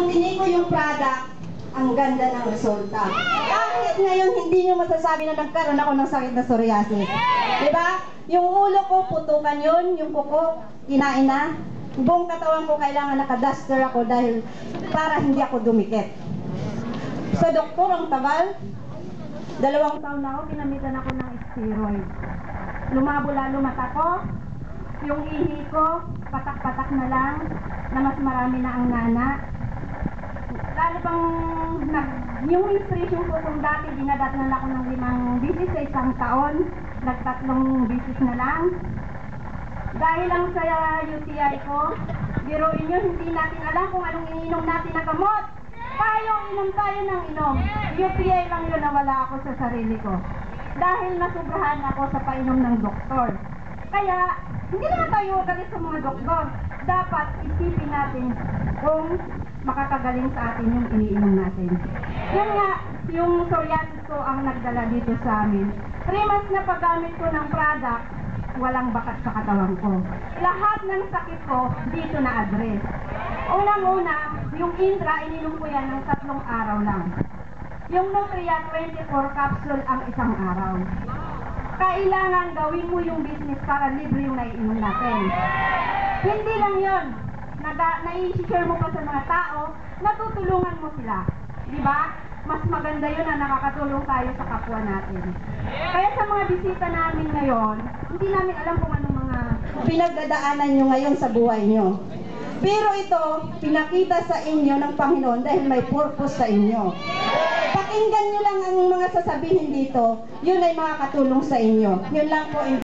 nang diniko yung product, ang ganda ng resulta. Kahit ngayon hindi nyo masasabi na nagkaroon ako ng sakit na psoriasis. Diba? Yung ulo ko, putukan yun, yung kuko, kinain na. Buong katawan ko kailangan naka-duster ako dahil para hindi ako dumikit. Sa doktor, ang tagal. 2 taon na ako, pinamitan ako ng steroid. Lumabo-lalo mata ko, yung ihi ko, patak-patak na lang, na mas marami na ang nana. Lalo pang, yung menstruation ko kung dati, dinadatnan ako ng 5 bisis sa isang taon, nag-3 bisis na lang. Dahil lang sa UTI ko, biruin nyo, hindi natin alam kung anong ininom natin na gamot. Inom tayo ng inom. UTI lang yun, nawala ako sa sarili ko. Dahil nasubrahan ako sa painom ng doktor. Kaya, hindi naman tayo galit sa mga doktor. Dapat isipin natin kung makakagaling sa atin yung iniinom natin. Yan nga, yung psoriasis ko ang nagdala dito sa amin. 3 months na paggamit ko ng product, walang bakat sa katawan ko. Lahat ng sakit ko, dito na-address. Unang-una, yung Intra, ininom ko yan ng 3 araw lang. Yung Nutria, 24 capsule ang isang araw. Kailangan gawin mo yung business para libre yung naiinom natin. Hindi lang yun. Nai-share mo pa sa mga tao, natutulungan mo sila. Diba? Mas maganda yun na nakakatulong tayo sa kapwa natin. Kaya sa mga bisita namin ngayon, hindi namin alam kung anong mga pinagdadaanan nyo ngayon sa buhay nyo. Pero ito, pinakita sa inyo ng Panginoon dahil may purpose sa inyo. Pakinggan nyo lang ang mga sasabihin dito, yun ay makakatulong sa inyo. Yun lang po.